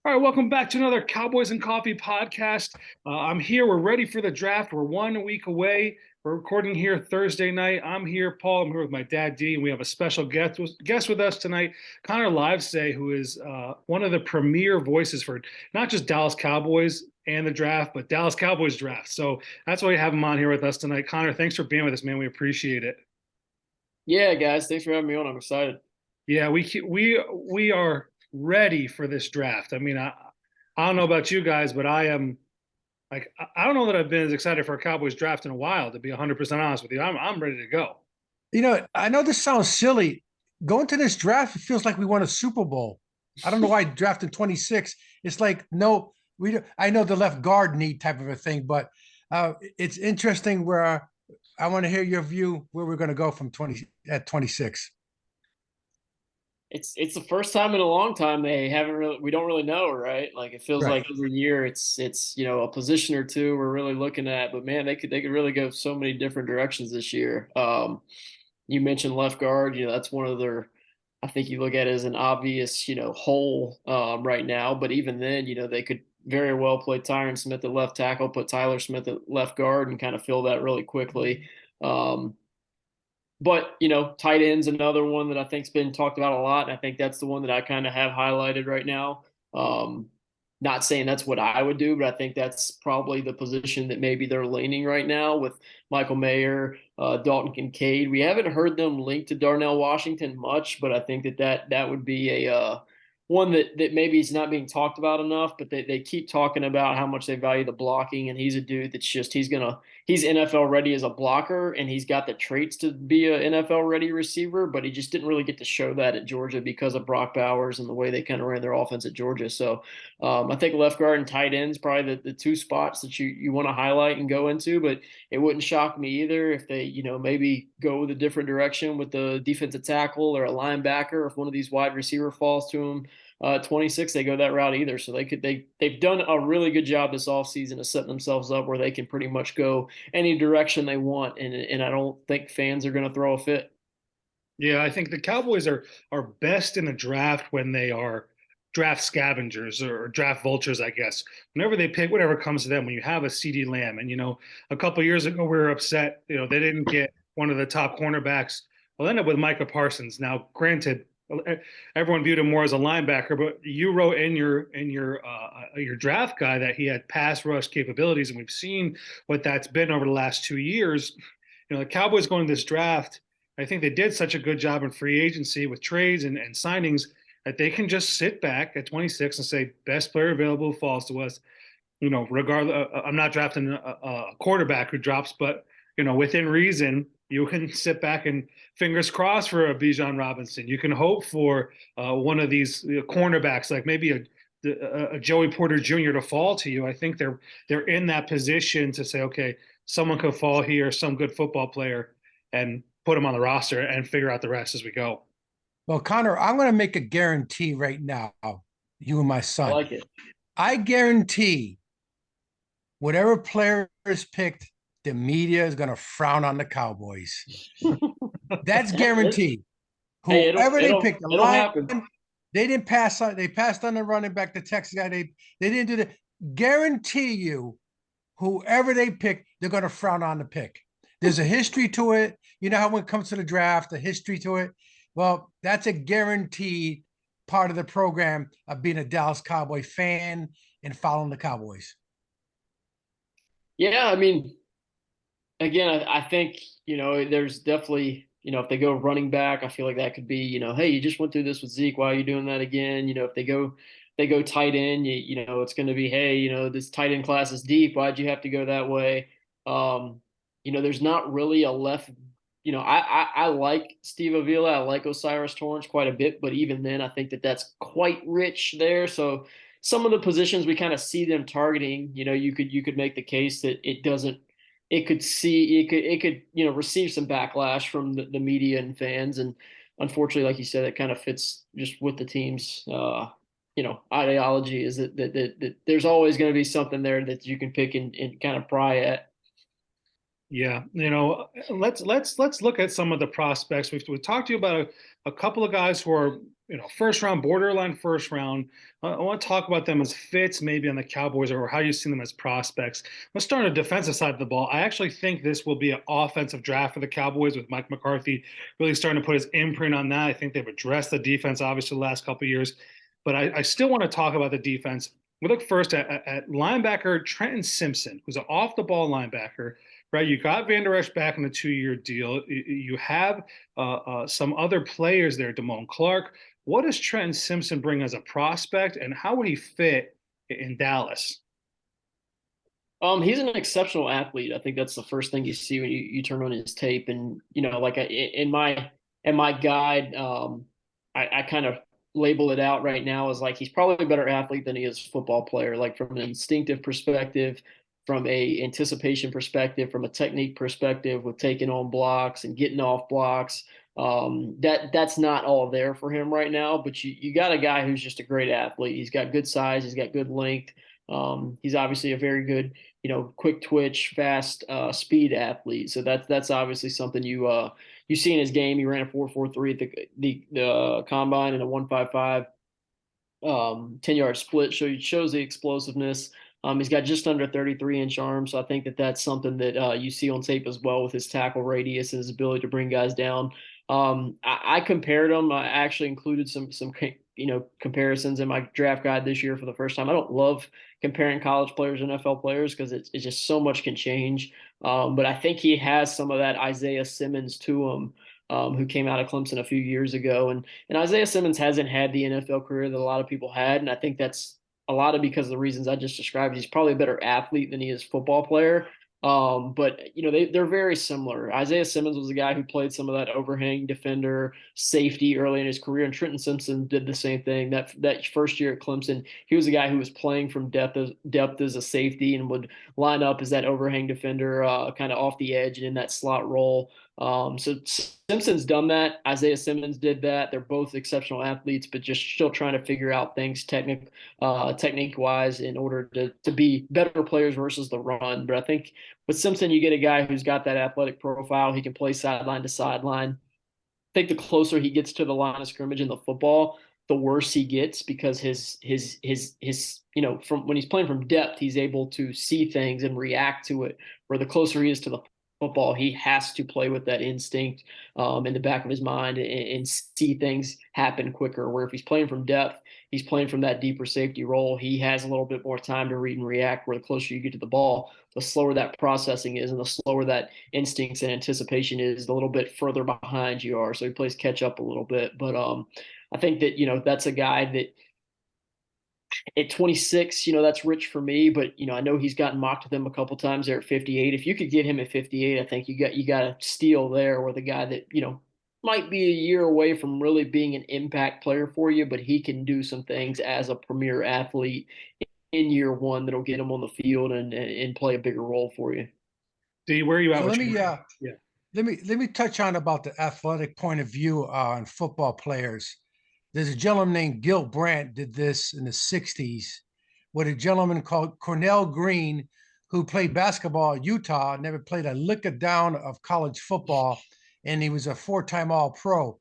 All right, welcome back to another Cowboys and Coffee podcast. I'm here. We're ready for the draft. We're 1 week away. We're recording here Thursday night. I'm here, Paul. I'm here with my dad, D, and we have a special guest with us tonight, Connor Livesay, who is one of the premier voices for not just Dallas Cowboys and the draft, but Dallas Cowboys draft. So that's why we have him on here with us tonight. Connor, thanks for being with us, man. We appreciate it. Yeah, guys, thanks for having me on. I'm excited. Yeah, we are ready for this draft. I mean, I don't know about you guys, but I am like I don't know that I've been as excited for a Cowboys draft in a while. To be 100% honest with you, I'm ready to go. I know this sounds silly. Going to this draft, it feels like we won a Super Bowl. I don't know why I drafted 26. It's like, no, I know the left guard need type of a thing, but it's interesting where I want to hear your view where we're going to go from 20 at 26. It's the first time in a long time we don't really know, right? Like it feels Right. like every year it's a position or two we're really looking at, but man, they could really go so many different directions this year. You mentioned left guard, that's one of their, I think you look at it as an obvious, hole right now, but even then, they could very well play Tyron Smith at left tackle, put Tyler Smith at left guard and kind of fill that really quickly. But tight end's another one that I think's been talked about a lot, and I think that's the one that I kind of have highlighted right now. Not saying that's what I would do, but I think that's probably the position that maybe they're leaning right now with Michael Mayer, Dalton Kincaid. We haven't heard them linked to Darnell Washington much, but I think that would be a one that maybe is not being talked about enough, but they keep talking about how much they value the blocking, and he's a dude that's just he's NFL ready as a blocker, and he's got the traits to be an NFL ready receiver, but he just didn't really get to show that at Georgia because of Brock Bowers and the way they kind of ran their offense at Georgia. So I think left guard and tight ends probably the two spots that you want to highlight and go into, but it wouldn't shock me either if they maybe go with a different direction with the defensive tackle or a linebacker if one of these wide receiver falls to them. 26, they go that route either. So they've done a really good job this offseason of setting themselves up where they can pretty much go any direction they want, and I don't think fans are going to throw a fit. Yeah, I think the Cowboys are best in a draft when they are draft scavengers or draft vultures, I guess. Whenever they pick whatever comes to them, when you have a CD Lamb, and a couple of years ago we were upset, they didn't get one of the top cornerbacks. They'll end up with Micah Parsons. Now, granted, everyone viewed him more as a linebacker, but you wrote in your draft guide that he had pass rush capabilities, and we've seen what that's been over the last 2 years. The Cowboys going to this draft, I think they did such a good job in free agency with trades and signings that they can just sit back at 26 and say, best player available falls to us. Regardless, I'm not drafting a quarterback who drops, but, within reason, you can sit back and fingers crossed for a Bijan Robinson. You can hope for one of these cornerbacks, like maybe a Joey Porter Jr. to fall to you. I think they're in that position to say, okay, someone could fall here, some good football player, and put him on the roster and figure out the rest as we go. Well, Connor, I'm going to make a guarantee right now, you and my son. I like it. I guarantee whatever player is picked, the media is going to frown on the Cowboys. That's guaranteed. Hey, Whoever they picked, it'll happen. They didn't pass on. They passed on the running back, the Texas guy. They didn't do that. Guarantee you, whoever they pick, they're going to frown on the pick. There's a history to it. You know how when it comes to the draft, the history to it. Well, that's a guaranteed part of the program of being a Dallas Cowboy fan and following the Cowboys. Yeah, I mean, again, I think, there's definitely, if they go running back, I feel like that could be, hey, you just went through this with Zeke. Why are you doing that again? If they go tight end, it's going to be, hey, this tight end class is deep. Why'd you have to go that way? There's not really a left. I like Steve Avila. I like Osiris Torrance quite a bit, but even then, I think that's quite rich there. So some of the positions we kind of see them targeting, you could make the case that it could receive some backlash from the media and fans. And unfortunately, like you said, it kind of fits just with the team's, ideology is that there's always going to be something there that you can pick and kind of pry at. Yeah, let's look at some of the prospects. We've talked to you about a couple of guys who are first round, borderline first round. I want to talk about them as fits, maybe on the Cowboys, or how you see them as prospects. Let's start on the defensive side of the ball. I actually think this will be an offensive draft for the Cowboys with Mike McCarthy really starting to put his imprint on that. I think they've addressed the defense obviously the last couple of years, but I still want to talk about the defense. We look first at linebacker Trenton Simpson, who's an off the ball linebacker, right? You got Van Der Esch back in the 2 year deal. You have some other players there, Damone Clark. What does Trenton Simpson bring as a prospect, and how would he fit in Dallas? He's an exceptional athlete. I think that's the first thing you see when you turn on his tape. And like in my guide, I kind of label it out right now as like he's probably a better athlete than he is football player. Like from an instinctive perspective, from a anticipation perspective, from a technique perspective, with taking on blocks and getting off blocks. That's not all there for him right now. But you got a guy who's just a great athlete. He's got good size. He's got good length. He's obviously a very good quick twitch, fast, speed athlete. So that's obviously something you see in his game. He ran a 4.43 at the combine and a 1.55 10-yard split. So it shows the explosiveness. He's got just under 33-inch arms. So I think that's something that you see on tape as well with his tackle radius and his ability to bring guys down. I compared him. I actually included some comparisons in my draft guide this year for the first time. I don't love comparing college players and NFL players because it's just so much can change. But I think he has some of that Isaiah Simmons to him, who came out of Clemson a few years ago. And Isaiah Simmons hasn't had the NFL career that a lot of people had. And I think that's a lot of because of the reasons I just described. He's probably a better athlete than he is football player. But they're very similar. Isaiah Simmons was a guy who played some of that overhang defender safety early in his career, and Trenton Simpson did the same thing. That first year at Clemson, he was a guy who was playing from depth as a safety and would line up as that overhang defender, kind of off the edge and in that slot role. So Simpson's done that. Isaiah Simmons did that. They're both exceptional athletes, but just still trying to figure out things technique wise in order to be better players versus the run. But I think with Simpson, you get a guy who's got that athletic profile. He can play sideline to sideline. I think the closer he gets to the line of scrimmage in the football, the worse he gets because his from when he's playing from depth, he's able to see things and react to it. Where the closer he is to the football, he has to play with that instinct in the back of his mind and see things happen quicker. Where if he's playing from depth, he's playing from that deeper safety role. He has a little bit more time to read and react. Where the closer you get to the ball, the slower that processing is, and the slower that instincts and anticipation is, the little bit further behind you are. So he plays catch up a little bit. But I think that that's a guy that at 26, that's rich for me, but I know he's gotten mocked to them a couple times there at 58. If you could get him at 58, I think you got a steal there with a guy that, might be a year away from really being an impact player for you, but he can do some things as a premier athlete in year one that'll get him on the field and play a bigger role for you. Where are you at? So Yeah. let me touch on about the athletic point of view on football players. There's a gentleman named Gil Brandt did this in the 60s with a gentleman called Cornell Green, who played basketball at Utah, never played a lick of down of college football, and he was a 4-time All-Pro.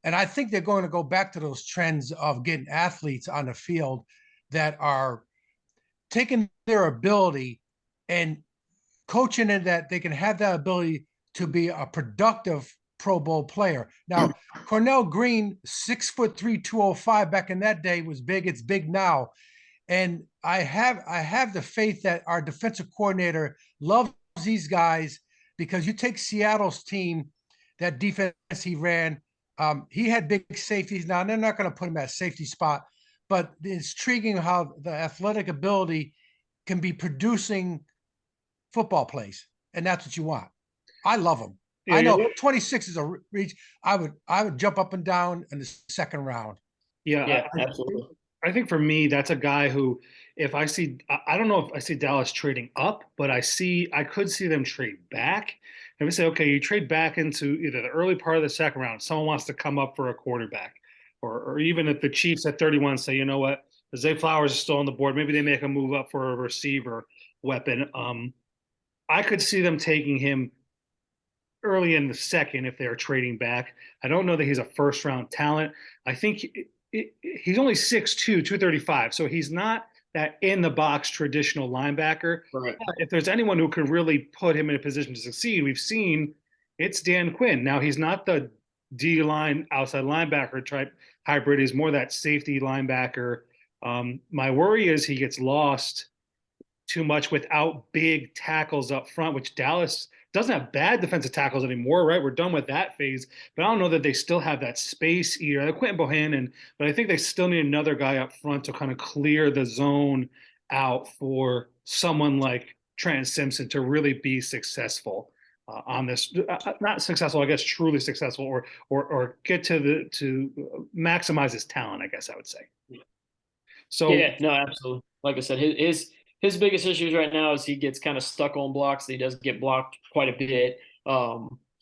And I think they're going to go back to those trends of getting athletes on the field that are taking their ability and coaching in that they can have that ability to be a productive Pro Bowl player. Now, Cornell Green, 6'3", 205 back in that day was big. It's big now. And I have the faith that our defensive coordinator loves these guys because you take Seattle's team, that defense he ran, he had big safeties. Now, they're not going to put him at safety spot, but it's intriguing how the athletic ability can be producing football plays, and that's what you want. I love him. Yeah, I know 26 is a reach. I would jump up and down in the second round. Yeah, absolutely. I think for me, that's a guy who, if I see, I don't know if I see Dallas trading up, but I could see them trade back. And we say, okay, you trade back into either the early part of the second round, someone wants to come up for a quarterback, or even if the Chiefs at 31 say, you know what, Zay Flowers is still on the board, maybe they make a move up for a receiver weapon. I could see them taking him early in the second if they are trading back. I don't know that he's a first round talent. I think he's only 6'2", 235. So he's not that in the box traditional linebacker. Right. If there's anyone who could really put him in a position to succeed, we've seen it's Dan Quinn. Now he's not the D line outside linebacker type hybrid. He's more that safety linebacker. My worry is he gets lost too much without big tackles up front, which Dallas doesn't have bad defensive tackles anymore, right? We're done with that phase, but I don't know that they still have that space either. Quentin Bohannon, but I think they still need another guy up front to kind of clear the zone out for someone like Trent Simpson to really be successful on this. Not successful, I guess, truly successful, or get to maximize his talent, I guess I would say. So Yeah, no, absolutely. Like I said, his biggest issues right now is he gets kind of stuck on blocks. He does get blocked quite a bit.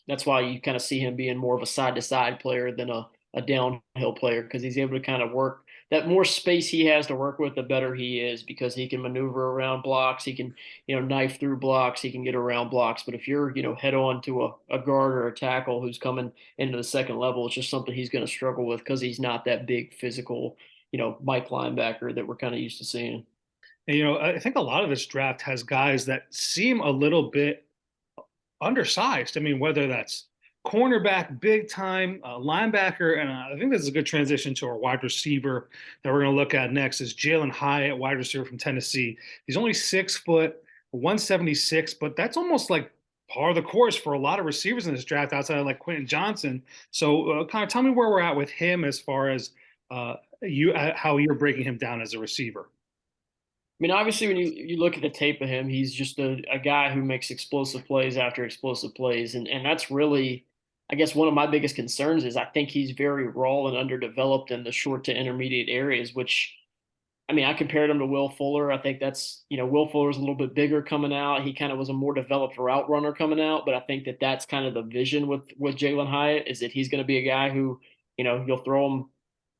That's why you kind of see him being more of a side to side player than a downhill player, because he's able to kind of work that more space he has to work with, the better he is, because he can maneuver around blocks. He can, knife through blocks. He can get around blocks. But if you're, head on to a guard or a tackle who's coming into the second level, it's just something he's going to struggle with because he's not that big physical, Mike linebacker that we're kind of used to seeing. And, I think a lot of this draft has guys that seem a little bit undersized. I mean, whether that's cornerback, big time, linebacker, and I think this is a good transition to our wide receiver that we're going to look at next is Jalen Hyatt, wide receiver from Tennessee. He's only 6 foot, 176, but that's almost like par of the course for a lot of receivers in this draft outside of like Quentin Johnson. So, kind of tell me where we're at with him as far as how you're breaking him down as a receiver. I mean, obviously, when you look at the tape of him, he's just a guy who makes explosive plays after explosive plays. And that's really, I guess, one of my biggest concerns is I think he's very raw and underdeveloped in the short to intermediate areas, which, I mean, I compared him to Will Fuller. I think that's, Will Fuller's a little bit bigger coming out. He kind of was a more developed route runner coming out, but I think that that's kind of the vision with Jalen Hyatt, is that he's going to be a guy who, you'll throw him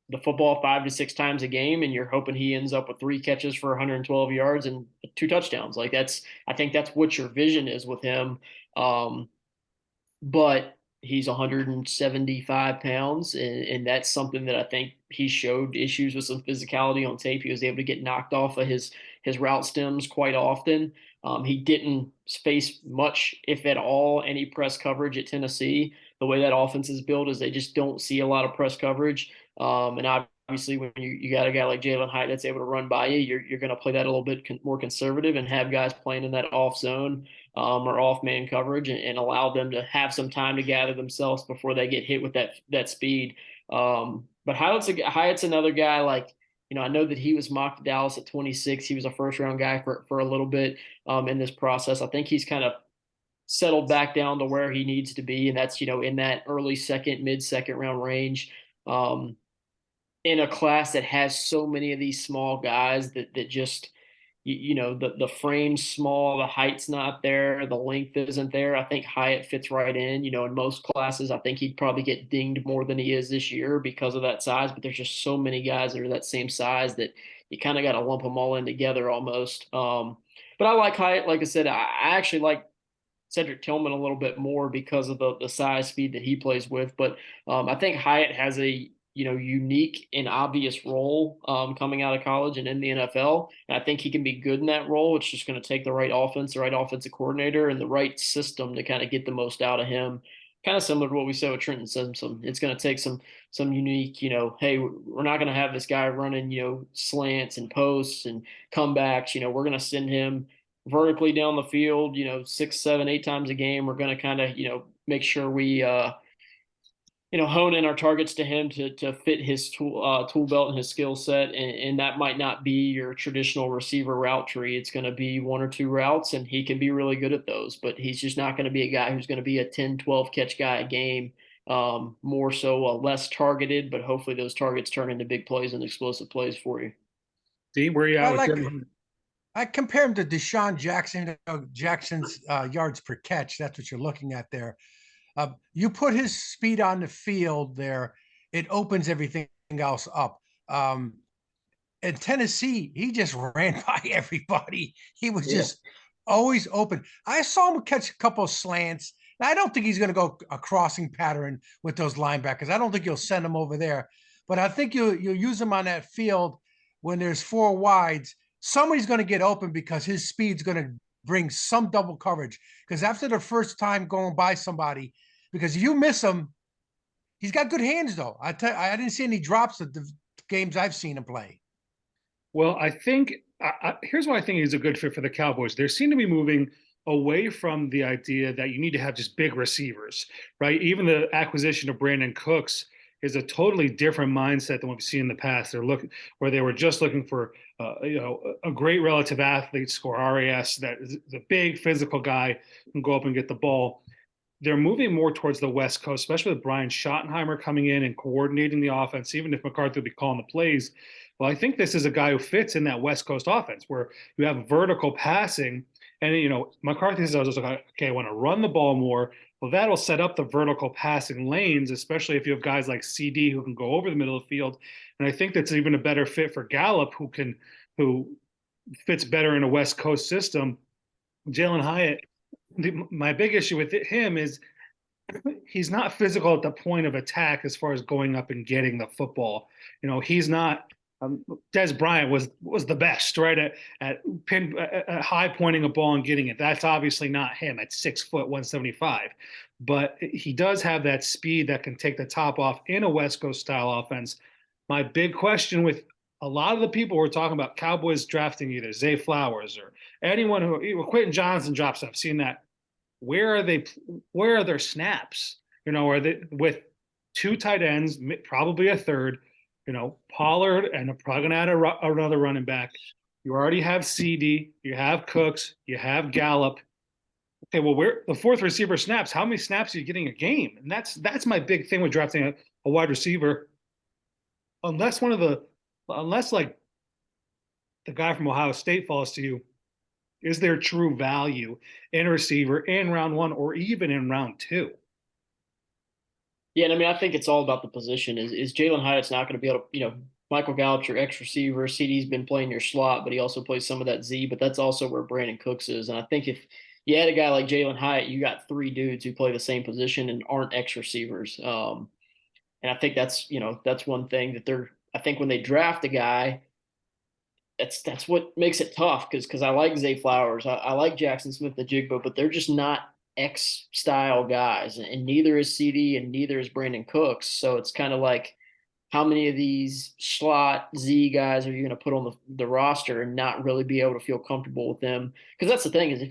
the football 5 to 6 times a game, and you're hoping he ends up with 3 catches for 112 yards and 2 touchdowns. Like I think that's what your vision is with him. But he's 175 pounds, and that's something that I think he showed issues with some physicality on tape. He was able to get knocked off of his route stems quite often. He didn't face much, if at all, any press coverage at Tennessee. The way that offense is built is they just don't see a lot of press coverage. And obviously, when you got a guy like Jalen Hyatt that's able to run by you, you're going to play that a little bit more conservative and have guys playing in that off zone or off man coverage, and allow them to have some time to gather themselves before they get hit with that speed. But Hyatt's another guy, like, I know that he was mocked to Dallas at 26. He was a first round guy for a little bit in this process. I think he's kind of settled back down to where he needs to be, and that's, in that early second, mid second round range. In a class that has so many of these small guys that just, the frame's small, the height's not there, the length isn't there. I think Hyatt fits right in. In most classes, I think he'd probably get dinged more than he is this year because of that size. But there's just so many guys that are that same size that you kind of got to lump them all in together almost. But I like Hyatt. Like I said, I actually like Cedric Tillman a little bit more because of the size, speed that he plays with. But I think Hyatt has a unique and obvious role coming out of college and in the NFL. And I think he can be good in that role. It's just going to take the right offense, the right offensive coordinator, and the right system to kind of get the most out of him. Kind of similar to what we said with Trenton Simpson. It's going to take some unique, hey, we're not going to have this guy running, slants and posts and comebacks. We're going to send him vertically down the field, 6, 7, 8 times a game. We're going to kind of, make sure we, hone in our targets to him to fit his tool belt and his skill set. And that might not be your traditional receiver route tree. It's going to be 1 or 2 routes, and he can be really good at those, but he's just not going to be a guy who's going to be a 10, 12 catch guy a game. More so less targeted, but hopefully those targets turn into big plays and explosive plays for you. Dean, where are you at with him? I compare him to Deshaun Jackson. Jackson's yards per catch. That's what you're looking at there. You put his speed on the field there, it opens everything else up. In Tennessee, he just ran by everybody. He was just always open. I saw him catch a couple of slants. Now, I don't think he's going to go a crossing pattern with those linebackers. I don't think you'll send him over there, but I think you'll use him on that field when there's four wides. Somebody's going to get open because his speed's going to bring some double coverage. Because after the first time going by somebody, because if you miss him, he's got good hands though. I didn't see any drops at the games I've seen him play. Well, I think here's why I think he's a good fit for the Cowboys. They seem to be moving away from the idea that you need to have just big receivers, right? Even the acquisition of Brandon Cooks is a totally different mindset than what we've seen in the past. They're looking where they were just looking for, a great relative athlete, score RAS, that is a big physical guy can go up and get the ball. They're moving more towards the West Coast, especially with Brian Schottenheimer coming in and coordinating the offense, even if McCarthy will be calling the plays. Well, I think this is a guy who fits in that West Coast offense where you have vertical passing. And, McCarthy says, okay, I want to run the ball more. Well, that'll set up the vertical passing lanes, especially if you have guys like CD who can go over the middle of the field. And I think that's even a better fit for Gallup, who fits better in a West Coast system. Jalen Hyatt, my big issue with him is he's not physical at the point of attack as far as going up and getting the football. He's not. Des Bryant was the best, right? At high pointing a ball and getting it. That's obviously not him at 6 foot 175, but he does have that speed that can take the top off in a West Coast style offense. My big question with a lot of the people who are talking about Cowboys drafting either Zay Flowers or anyone who Quentin Johnson drops. I've seen that. Where are they? Where are their snaps? Are they with two tight ends, probably a third? Pollard, and they're probably going to add another running back. You already have CD, you have Cooks, you have Gallup. Okay, well, where the fourth receiver snaps? How many snaps are you getting a game? And that's my big thing with drafting a wide receiver. Unless like the guy from Ohio State falls to you, is there true value in a receiver in round one or even in round two? Yeah, and I mean, I think it's all about the position. Is Jalen Hyatt's not going to be able to, Michael Gallup's your X receiver. CD's been playing your slot, but he also plays some of that Z. But that's also where Brandon Cooks is. And I think if you had a guy like Jalen Hyatt, you got three dudes who play the same position and aren't X receivers. And I think that's one thing that I think when they draft a guy, that's what makes it tough because I like Zay Flowers, I like Jackson Smith the Jigbo, but they're just not X style guys, and neither is CD and neither is Brandon Cooks. So it's kind of like, how many of these slot Z guys are you going to put on the roster and not really be able to feel comfortable with them? Because that's the thing is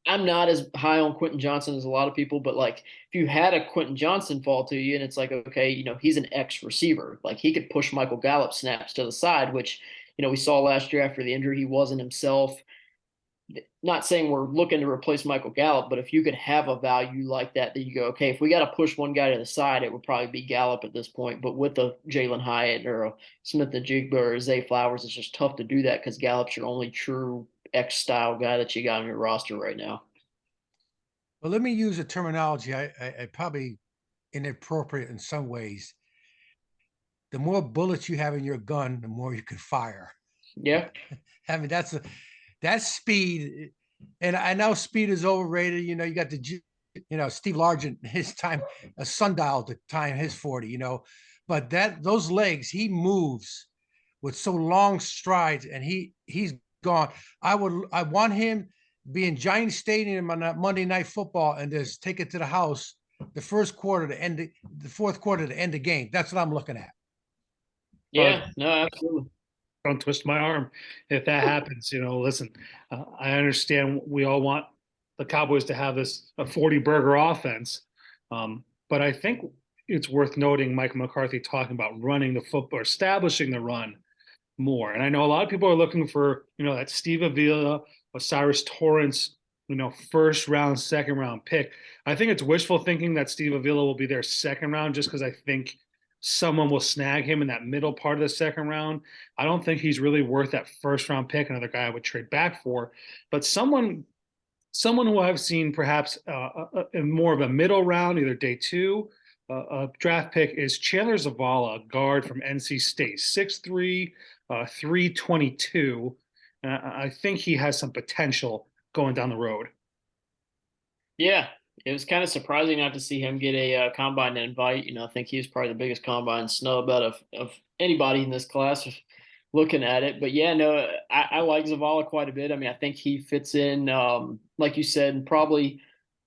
I'm not as high on Quentin Johnson as a lot of people, but like if you had a Quentin Johnson fall to you and it's like, okay, he's an X receiver, like he could push Michael Gallup snaps to the side, which, we saw last year after the injury, he wasn't himself. Not saying we're looking to replace Michael Gallup, but if you could have a value like that you go, okay, if we got to push one guy to the side, it would probably be Gallup at this point. But with a Jalen Hyatt or a Smith the Jigba or a Zay Flowers, it's just tough to do that because Gallup's your only true X style guy that you got on your roster right now. Well, let me use a terminology I probably inappropriate in some ways. The more bullets you have in your gun, the more you can fire. Yeah. I mean, that's speed. And I know speed is overrated. You got Steve Largent, his time, a sundial to time his 40, but those legs, he moves with so long strides and he's gone. I want him be in Giant Stadium on that Monday Night Football and just take it to the house the fourth quarter to end the game. That's what I'm looking at. Yeah, no, absolutely. Don't twist my arm if that happens. Listen, I understand we all want the Cowboys to have a 40 burger offense, but I think it's worth noting Mike McCarthy talking about running the football, establishing the run more. And I know a lot of people are looking for that Steve Avila, Osiris Torrance, first round, second round pick. I think it's wishful thinking that Steve Avila will be their second round just because I think someone will snag him in that middle part of the second round. I don't think he's really worth that first round pick, another guy I would trade back for. But someone who I've seen perhaps in more of a middle round, either day two, a draft pick is Chandler Zavala, a guard from NC State, 6'3", 322. And I think he has some potential going down the road. Yeah, it was kind of surprising not to see him get a combine invite. I think he was probably the biggest combine snub out of anybody in this class looking at it. But yeah, no, I like Zavala quite a bit. I mean, I think he fits in, like you said, and probably,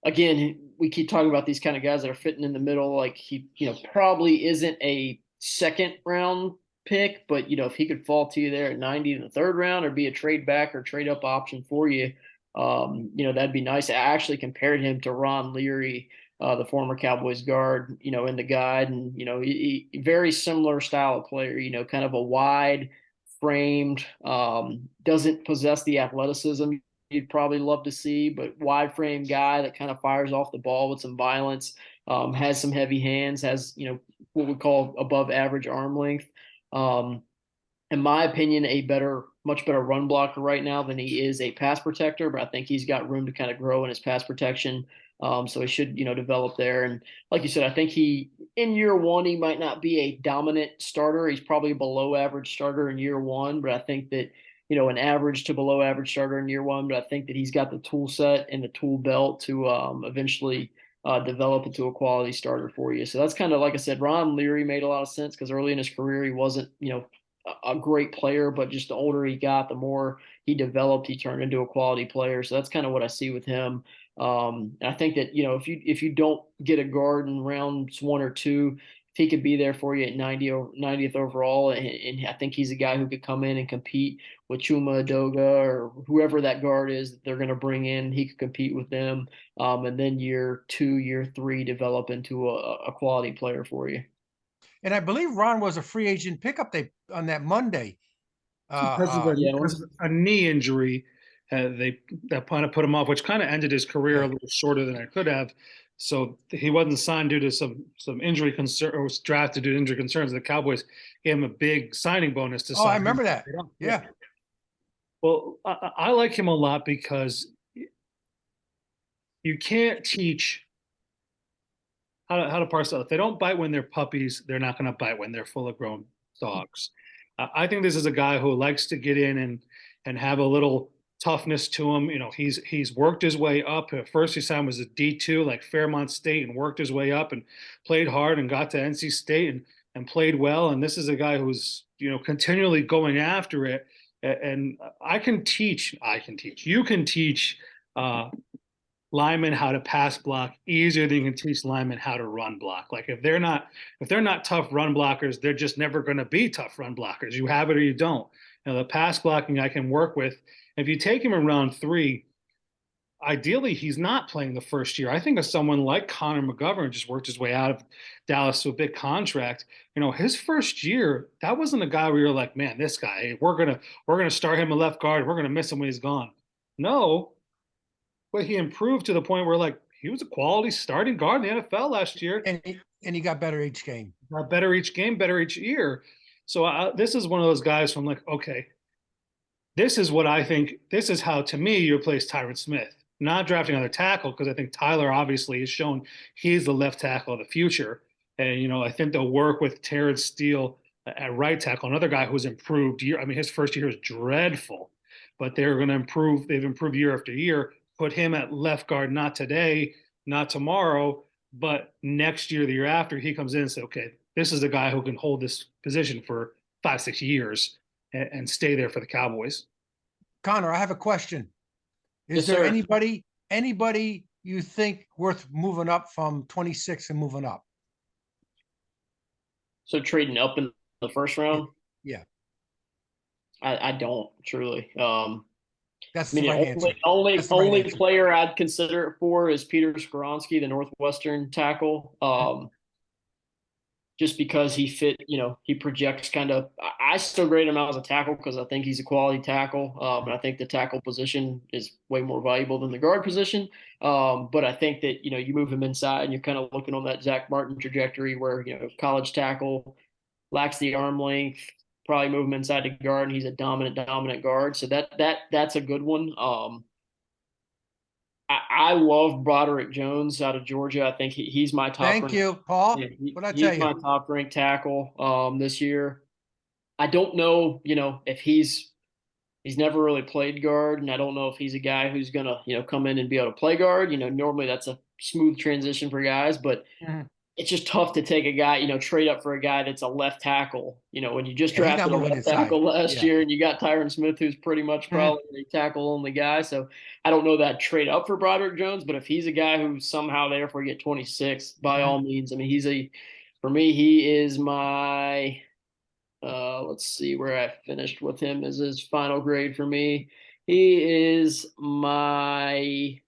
again, we keep talking about these kind of guys that are fitting in the middle. Like he, probably isn't a second round pick, but if he could fall to you there at 90 in the third round or be a trade back or trade up option for you, that'd be nice. I actually compared him to Ron Leary, the former Cowboys guard, in the guide, and he very similar style of player. Kind of a wide framed, doesn't possess the athleticism you'd probably love to see, but wide frame guy that kind of fires off the ball with some violence, has some heavy hands, has what we call above average arm length. Um, in my opinion, much better run blocker right now than he is a pass protector, but I think he's got room to kind of grow in his pass protection. So he should, develop there. And like you said, I think in year one, he might not be a dominant starter. He's probably a below average starter in year one, but I think that, an average to below average starter in year one, but I think that he's got the tool set and the tool belt to eventually develop into a quality starter for you. So that's kind of, like I said, Ron Leary made a lot of sense because early in his career, he wasn't, a great player, but just the older he got, the more he developed, he turned into a quality player. So that's kind of what I see with him. And I think that, if you don't get a guard in rounds 1 or 2, if he could be there for you at 90th overall, and I think he's a guy who could come in and compete with Chuma Adoga or whoever that guard is that they're going to bring in. He could compete with them, and then year 2, year 3, develop into a quality player for you. And I believe Ron was a free agent pickup on that Monday. Because of a knee injury, that kind of put him off, which kind of ended his career a little shorter than I could have. So he wasn't signed due to some injury concern, or was drafted due to injury concerns. The Cowboys gave him a big signing bonus to sign. I remember that. Yeah. Well, I like him a lot because you can't teach how to parse out. If they don't bite when they're puppies, they're not going to bite when they're full of grown dogs. I think this is a guy who likes to get in and have a little toughness to him. He's worked his way up. At first, he signed was a D2 like Fairmont State and worked his way up and played hard and got to NC State and played well. And this is a guy who's continually going after it. And I can teach. You can teach linemen how to pass block easier than you can teach linemen how to run block. Like if they're not tough run blockers, they're just never going to be tough run blockers. You have it or you don't. The pass blocking I can work with. If you take him in round 3, ideally he's not playing the first year. I think of someone like Connor McGovern, just worked his way out of Dallas to a big contract. His first year, that wasn't a guy where you're like, man, this guy, we're gonna start him a left guard. We're gonna miss him when he's gone. No. But he improved to the point where, like, he was a quality starting guard in the NFL last year. And he got better each game. Got better each game, better each year. So this is one of those guys who I'm like, okay, this is what I think. This is how, to me, you replace Tyron Smith. Not drafting another tackle, because I think Tyler obviously has shown he's the left tackle of the future. And, I think they'll work with Terrence Steele at right tackle, another guy who's improved. His first year was dreadful, but they're going to improve. They've improved year after year. Put him at left guard, not today, not tomorrow, but next year, the year after, he comes in and says, okay, this is a guy who can hold this position for 5-6 years and stay there for the Cowboys. Connor, I have a question. Is there anybody you think worth moving up from 26 and moving up? So trading up in the first round? Yeah. I don't truly. That's the right answer. Only player I'd consider it for is Peter Skoronski, the Northwestern tackle. Just because he projects kind of. I still grade him out as a tackle because I think he's a quality tackle. And I think the tackle position is way more valuable than the guard position. But I think that you move him inside and you're kind of looking on that Zach Martin trajectory where college tackle lacks the arm length. Probably move him inside the guard, and he's a dominant guard. So that's a good one. I love Broderick Jones out of Georgia. I think he's my top. Thank you, Paul. What I tell you? He's my top ranked tackle this year. I don't know, if he's He's never really played guard, and I don't know if he's a guy who's gonna, come in and be able to play guard. Normally that's a smooth transition for guys, but Mhm. it's just tough to take a guy, trade up for a guy that's a left tackle. When you just Yeah, he's not drafted a moving left inside. tackle last Yeah. year and you got Tyron Smith, who's pretty much Mhm. probably a tackle only guy. So I don't know that trade up for Broderick Jones, but if he's a guy who's somehow there for get 26, by Mhm. all means. I mean, for me, he is my, let's see where I finished with him as his final grade for me. He is my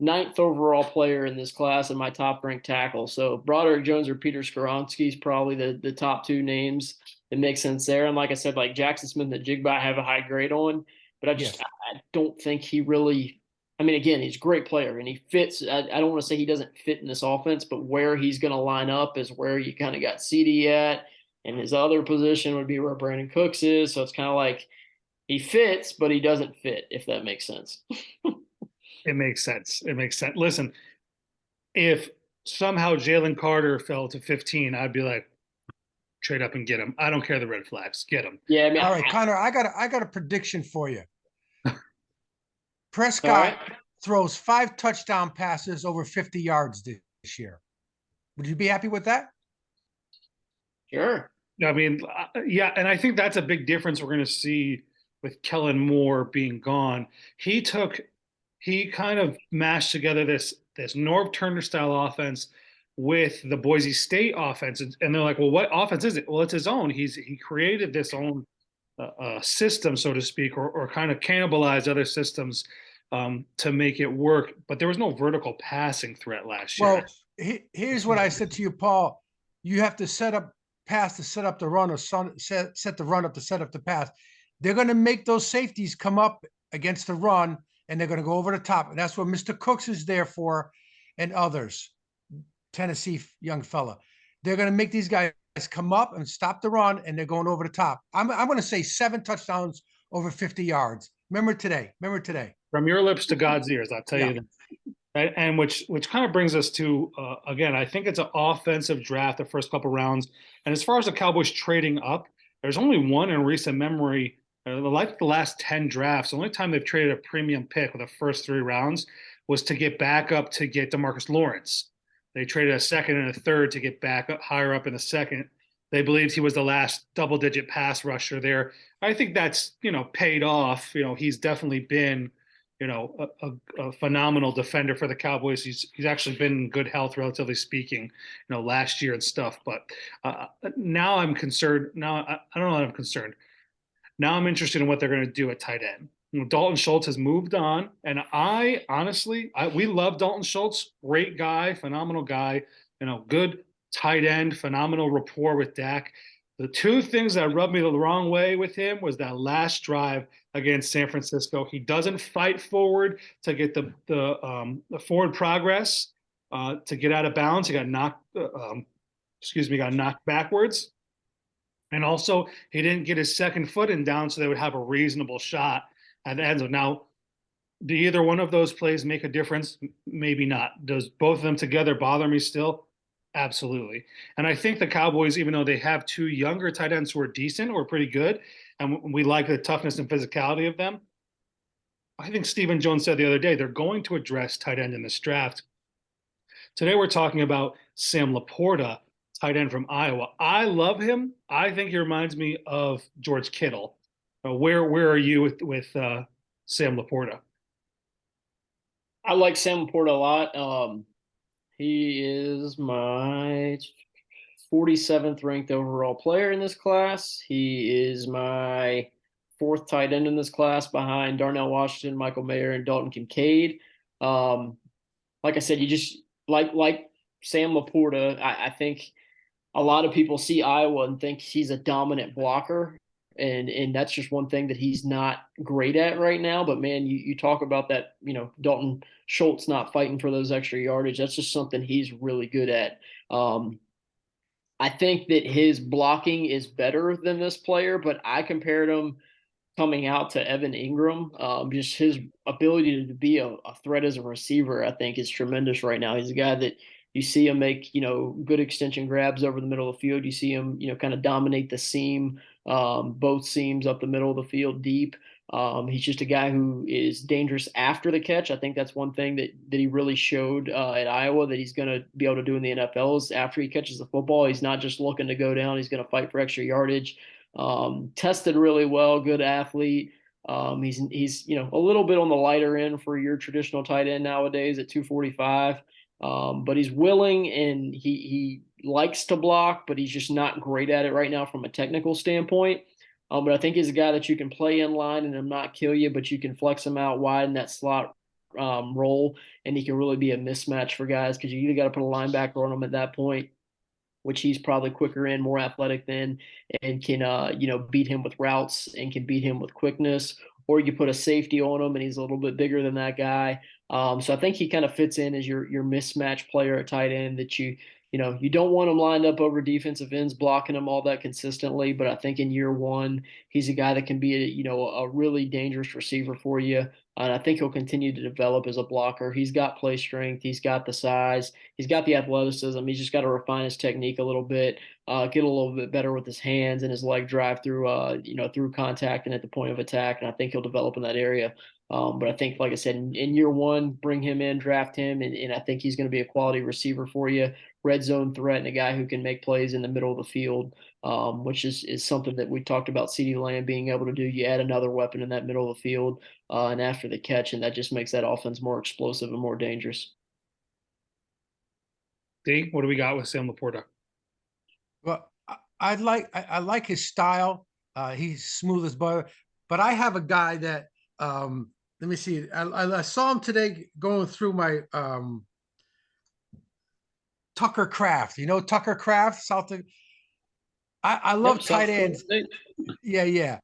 ninth overall player in this class and my top ranked tackle. So Broderick Jones or Peter Skoronski is probably the top two names that make sense there. And like I said, like Jackson Smith and Jigba, I have a high grade on, but Yes. I don't think he really. I mean, again, he's a great player and he fits. I don't want to say he doesn't fit in this offense, but where he's going to line up is where you kind of got CD at, and his other position would be where Brandon Cooks is. So it's kind of like he fits, but he doesn't fit, if that makes sense. It makes sense. It makes sense. Listen, if somehow Jalen Carter fell to 15, I'd be like, trade up and get him. I don't care the red flags. Get him. Yeah, I mean, All right, Connor, I got a prediction for you. all Prescott right. throws 5 touchdown passes over 50 yards this year. Would you be happy with that? Sure. I mean, yeah, and I think that's a big difference we're going to see with Kellen Moore being gone. He kind of mashed together this Norv Turner style offense with the Boise State offense, and they're like, well, what offense is it? Well, it's his own. He created this own system, so to speak, or kind of cannibalized other systems to make it work. But there was no vertical passing threat last year. Well, here's what I said to you, Paul. You have to set up pass to set up the run, or set the run up to set up the pass. They're going to make those safeties come up against the run, and they're going to go over the top. And that's what Mr. Cooks is there for, and others. Tennessee young fella. They're going to make these guys come up and stop the run, and they're going over the top. I'm going to say 7 touchdowns over 50 yards. Remember today. From your lips to God's ears, I'll tell Yeah. you that. And which kind of brings us to again, I think it's an offensive draft the first couple rounds. And as far as the Cowboys trading up, there's only one in recent memory. Like the last 10 drafts, the only time they've traded a premium pick with the first 3 rounds was to get back up to get DeMarcus Lawrence. They traded a second and a third to get back up higher up in the second. They believed he was the last double-digit pass rusher there. I think that's paid off. He's definitely been a phenomenal defender for the Cowboys. He's actually been in good health, relatively speaking, last year and stuff. But now I'm concerned. Now I don't know that I'm concerned. Now I'm interested in what they're going to do at tight end. Dalton Schultz has moved on, and I honestly, we love Dalton Schultz. Great guy, phenomenal guy. Good tight end, phenomenal rapport with Dak. The 2 things that rubbed me the wrong way with him was that last drive against San Francisco. He doesn't fight forward to get the forward progress to get out of bounds. He got got knocked backwards. And also, he didn't get his second foot in down, so they would have a reasonable shot at the end zone. Now, do either one of those plays make a difference? Maybe not. Does both of them together bother me still? Absolutely. And I think the Cowboys, even though they have 2 younger tight ends who are decent or pretty good, and we like the toughness and physicality of them, I think Stephen Jones said the other day they're going to address tight end in this draft. Today we're talking about Sam Laporta, tight end from Iowa. I love him. I think he reminds me of George Kittle. Where are you with Sam Laporta? I like Sam Laporta a lot. He is my 47th ranked overall player in this class. He is my 4th tight end in this class behind Darnell Washington, Michael Mayer, and Dalton Kincaid. Like I said, you just like Sam Laporta. I think a lot of people see Iowa and think he's a dominant blocker. And that's just one thing that he's not great at right now. But man, you talk about that, Dalton Schultz not fighting for those extra yardage. That's just something he's really good at. I think that his blocking is better than this player, but I compared him coming out to Evan Ingram. Just his ability to be a threat as a receiver, I think, is tremendous right now. He's a guy that you see him make, good extension grabs over the middle of the field. You see him, kind of dominate the seam, both seams up the middle of the field deep. He's just a guy who is dangerous after the catch. I think that's one thing that he really showed at Iowa that he's going to be able to do in the NFL is after he catches the football, he's not just looking to go down. He's going to fight for extra yardage. Tested really well, good athlete. He's a little bit on the lighter end for your traditional tight end nowadays at 245. But he's willing and he likes to block, but he's just not great at it right now from a technical standpoint. But I think he's a guy that you can play in line and him not kill you, but you can flex him out wide in that slot role, and he can really be a mismatch for guys because you either got to put a linebacker on him at that point, which he's probably quicker in, more athletic than, and can beat him with routes and can beat him with quickness, or you put a safety on him and he's a little bit bigger than that guy. So I think he kind of fits in as your mismatch player at tight end that you don't want him lined up over defensive ends, blocking him all that consistently. But I think in year one, he's a guy that can be a really dangerous receiver for you. And I think he'll continue to develop as a blocker. He's got play strength. He's got the size. He's got the athleticism. He's just got to refine his technique a little bit, get a little bit better with his hands and his leg drive through, through contact and at the point of attack. And I think he'll develop in that area. But I think, like I said, in year one, bring him in, draft him, and I think he's going to be a quality receiver for you, red zone threat, and a guy who can make plays in the middle of the field, which is something that we talked about CeeDee Lamb being able to do. You add another weapon in that middle of the field and after the catch, and that just makes that offense more explosive and more dangerous. D, what do we got with Sam Laporta? Well, I like his style. He's smooth as butter. But I have a guy that let me see. I saw him today going through my Tucker Kraft. You know Tucker Kraft, South. I love tight ends. Yeah.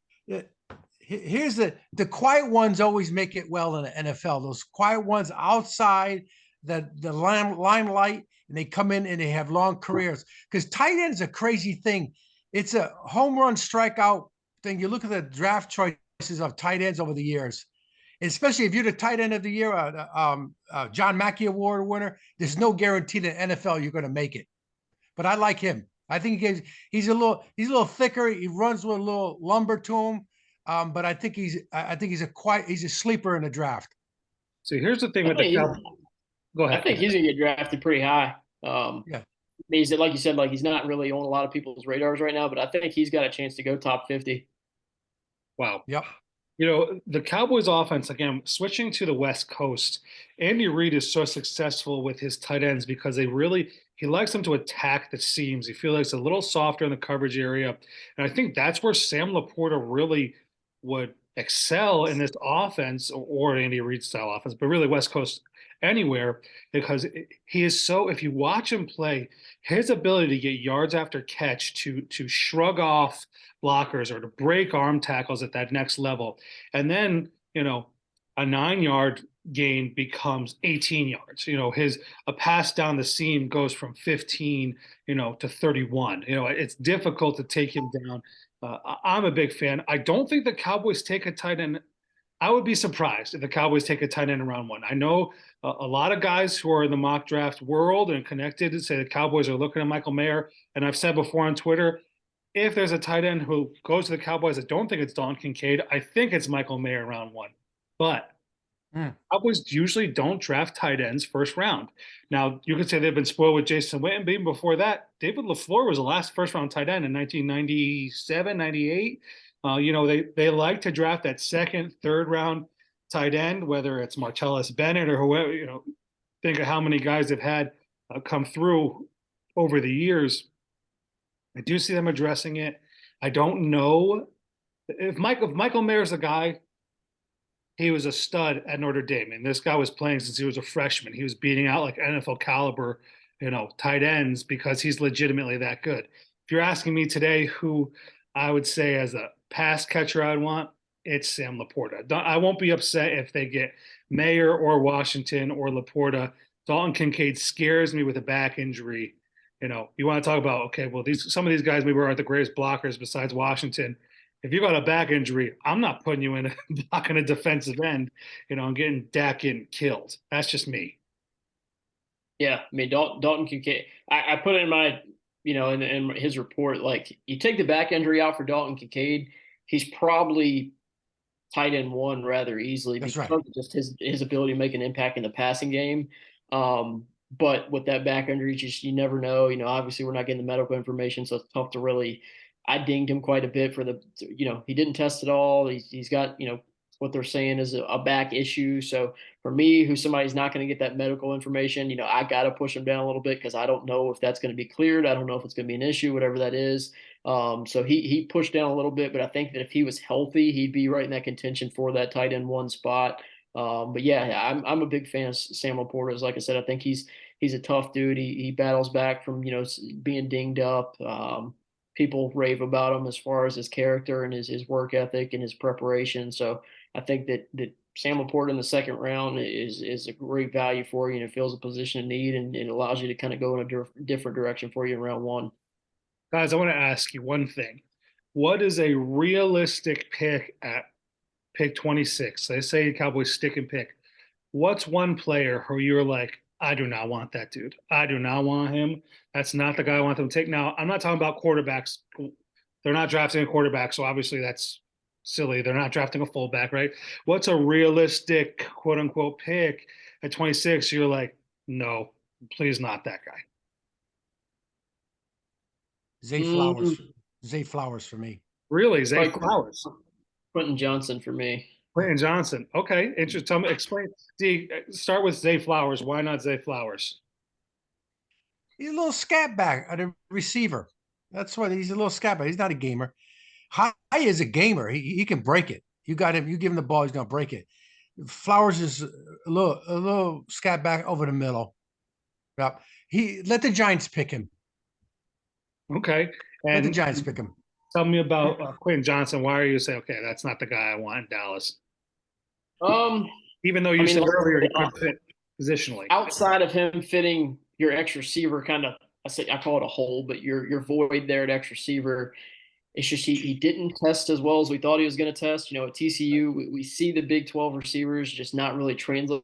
Here's the quiet ones always make it well in the NFL. Those quiet ones outside the limelight, and they come in and they have long careers. Because tight end is a crazy thing. It's a home run strikeout thing. You look at the draft choices of tight ends over the years, especially if you're the tight end of the year, John Mackey Award winner. There's no guarantee that NFL you're going to make it. But I like him. I think he's a little thicker. He runs with a little lumber to him. But I think he's a sleeper in the draft. So here's the thing with the Cowboys. Go ahead. I think he's gonna get drafted pretty high. Yeah. He's like you said, like he's not really on a lot of people's radars right now, but I think he's got a chance to go top 50. Wow. Yep. The Cowboys offense, again, switching to the West Coast, Andy Reid is so successful with his tight ends because he likes them to attack the seams. He feels like it's a little softer in the coverage area. And I think that's where Sam Laporta really would excel in this offense or Andy Reid style offense, but really West Coast anywhere, because he is so, if you watch him play, his ability to get yards after catch, to shrug off blockers or to break arm tackles at that next level. And then, a 9-yard gain becomes 18 yards. A pass down the seam goes from 15, to 31. It's difficult to take him down. I'm a big fan. I don't think the Cowboys take a tight end. I would be surprised if the Cowboys take a tight end in round one. I know a lot of guys who are in the mock draft world and connected say the Cowboys are looking at Michael Mayer. And I've said before on Twitter, if there's a tight end who goes to the Cowboys, I don't think it's Dalton Kincaid. I think it's Michael Mayer in round one. But Cowboys usually don't draft tight ends first round. Now, you could say they've been spoiled with Jason Witten, but even before that, David LaFleur was the last first-round tight end in 1997, 98. They like to draft that second, third-round tight end, whether it's Martellus Bennett or whoever. Think of how many guys have had come through over the years. I do see them addressing it. I don't know if Michael Mayer's a guy. He was a stud at Notre Dame, and this guy was playing since he was a freshman. He was beating out like NFL caliber, tight ends because he's legitimately that good. If you're asking me today who I would say as a pass catcher I'd want, it's Sam Laporta. I won't be upset if they get Mayer or Washington or Laporta. Dalton Kincaid scares me with a back injury. You want to talk about, okay, well, some of these guys maybe aren't the greatest blockers besides Washington. If you got a back injury, I'm not putting you in blocking a defensive end, and getting Dak getting killed. That's just me. Yeah, I mean Dalton Kincaid. I put it in my, in his report. Like you take the back injury out for Dalton Kincaid, he's probably tight end one rather easily That's because right. of just his ability to make an impact in the passing game. But with that back injury, just you never know. Obviously we're not getting the medical information, so it's tough to really. I dinged him quite a bit for he didn't test at all. He's got what they're saying is a back issue. So for me, who's somebody's not going to get that medical information, I got to push him down a little bit because I don't know if that's going to be cleared. I don't know if it's going to be an issue, whatever that is. So he pushed down a little bit, but I think that if he was healthy, he'd be right in that contention for that tight end one spot. But yeah, I'm a big fan of Sam Laporta. Like I said, I think he's a tough dude. He battles back from being dinged up. People rave about him as far as his character and his work ethic and his preparation. So I think that Sam Laporta in the second round is a great value for you, and it fills a position of need, and it allows you to kind of go in a different direction for you in round one. Guys, I want to ask you one thing. What is a realistic pick at pick 26? They say Cowboys stick and pick. What's one player who you're like, I do not want that dude. I do not want him. That's not the guy I want them to take. Now, I'm not talking about quarterbacks. They're not drafting a quarterback, so obviously that's silly. They're not drafting a fullback, right? What's a realistic quote unquote pick at 26? You're like, no, please not that guy. Zay Mm, Flowers. Zay Flowers for me. Really, Zay Probably Flowers. Quentin Johnson for me. Clinton Johnson. Okay, interesting. Tell me, explain. Start with Zay Flowers. Why not Zay Flowers? He's a little scat back at a receiver. That's what he's a little scat back. He's not a gamer. High is a gamer. He can break it. You got him. You give him the ball, he's gonna break it. Flowers is a little scat back over the middle. Yep. He let the Giants pick him. Okay, Let the and Giants pick him. tell me about Quentin Johnson. Why are you saying, okay, that's not the guy I want in Dallas? Um, Even though I you mean, said like, earlier he could fit positionally. outside of him fitting your X receiver, kind of, I call it a hole, but your void there at X receiver. It's just he didn't test as well as we thought he was going to test. At TCU, we see the Big 12 receivers just not really translate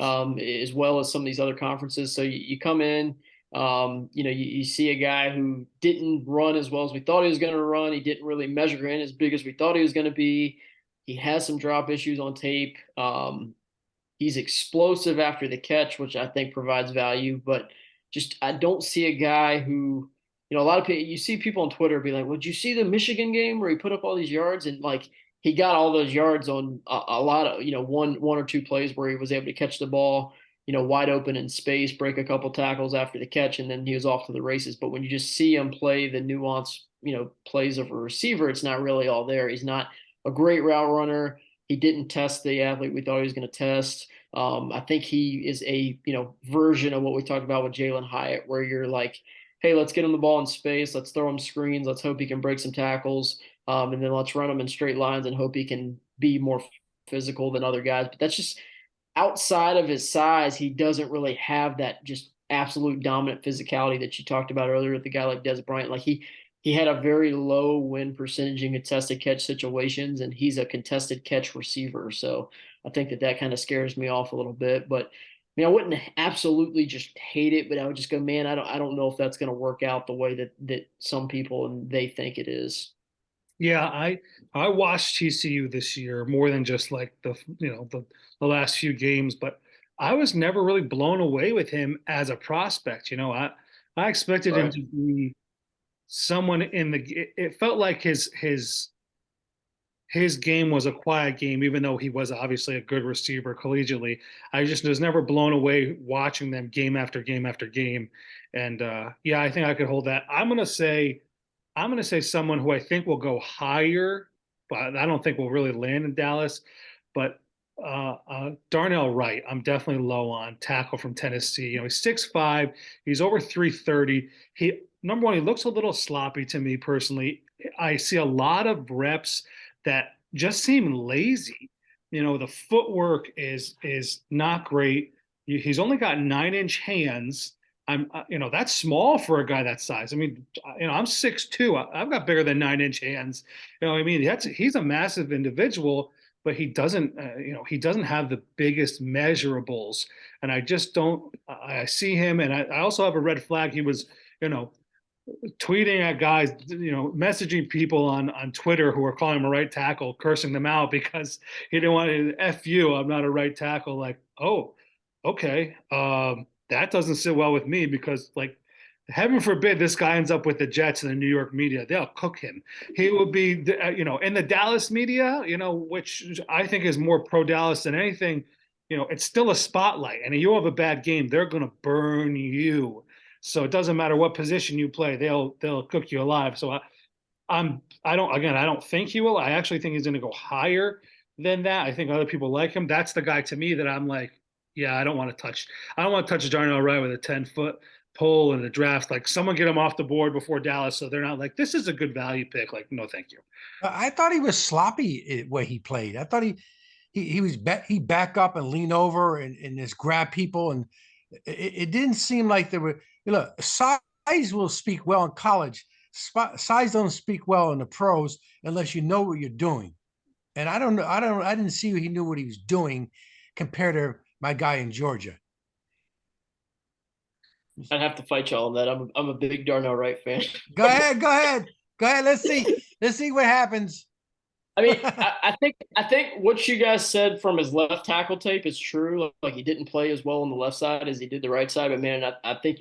as well as some of these other conferences. So you come in, you see a guy who didn't run as well as we thought he was going to run. He didn't really measure in as big as we thought he was going to be. He has some drop issues on tape. He's explosive after the catch, which I think provides value, but just I don't see a guy who, a lot of people, you see people on Twitter be like, "Would you see the Michigan game where he put up all these yards?" And like he got all those yards on a lot of, one or two plays where he was able to catch the ball, wide open in space, break a couple tackles after the catch, and then he was off to the races. But when you just see him play the nuance, plays of a receiver, it's not really all there. He's not a great route runner. He didn't test the athlete we thought he was going to test. I think he is a version of what we talked about with Jalen Hyatt, where you're like, hey, let's get him the ball in space, let's throw him screens, let's hope he can break some tackles, and then let's run him in straight lines and hope he can be more physical than other guys. But that's just outside of his size, he doesn't really have that just absolute dominant physicality that you talked about earlier with the guy like Des Bryant. Like he had a very low win percentage in contested catch situations, and he's a contested catch receiver. So I think that kind of scares me off a little bit. But I mean, I wouldn't absolutely just hate it, but I would just go, man, I don't know if that's going to work out the way that some people and they think it is. Yeah, I watched TCU this year more than just like the last few games, but I was never really blown away with him as a prospect. I expected him Right. to be someone in the. It felt like his game was a quiet game, even though he was obviously a good receiver collegiately. I just was never blown away watching them game after game after game. And yeah, I think I could hold that. I'm going to say someone who I think will go higher, but I don't think will really land in Dallas. But Darnell Wright, I'm definitely low on tackle from Tennessee. He's 6'5", he's over 330. He number one, he looks a little sloppy to me personally. I see a lot of reps that just seem lazy. The footwork is not great. He's only got 9-inch hands. That's small for a guy that size. I mean, I'm 6'2". I've got bigger than 9-inch hands. I mean, he's a massive individual, but he doesn't, he doesn't have the biggest measurables. And I just don't. I see him, and I also have a red flag. He was, tweeting at guys, messaging people on Twitter who are calling him a right tackle, cursing them out because he didn't want to F you. I'm not a right tackle. Like, oh, okay. That doesn't sit well with me because, like, heaven forbid this guy ends up with the Jets and the New York media. They'll cook him. He will be, in the Dallas media, which I think is more pro Dallas than anything. It's still a spotlight. And you have a bad game, they're going to burn you. So it doesn't matter what position you play, they'll cook you alive. So I don't think he will. I actually think he's going to go higher than that. I think other people like him. That's the guy to me that I'm like, yeah, I don't want to touch. I don't want to touch Darnell Wright with a 10-foot pole in the draft. Like someone get him off the board before Dallas, so they're not like this is a good value pick. Like no, thank you. I thought he was sloppy where he played. I thought he back up and lean over and just grab people, and it didn't seem like there were. Size will speak well in college. Size don't speak well in the pros unless you know what you're doing. And I don't know. I didn't see he knew what he was doing compared to my guy in Georgia. I'd have to fight y'all on that. I'm a big Darnell Wright fan. Go ahead. Go ahead. Go ahead. Let's see what happens. I mean, I think what you guys said from his left tackle tape is true. Like he didn't play as well on the left side as he did the right side. But man, I think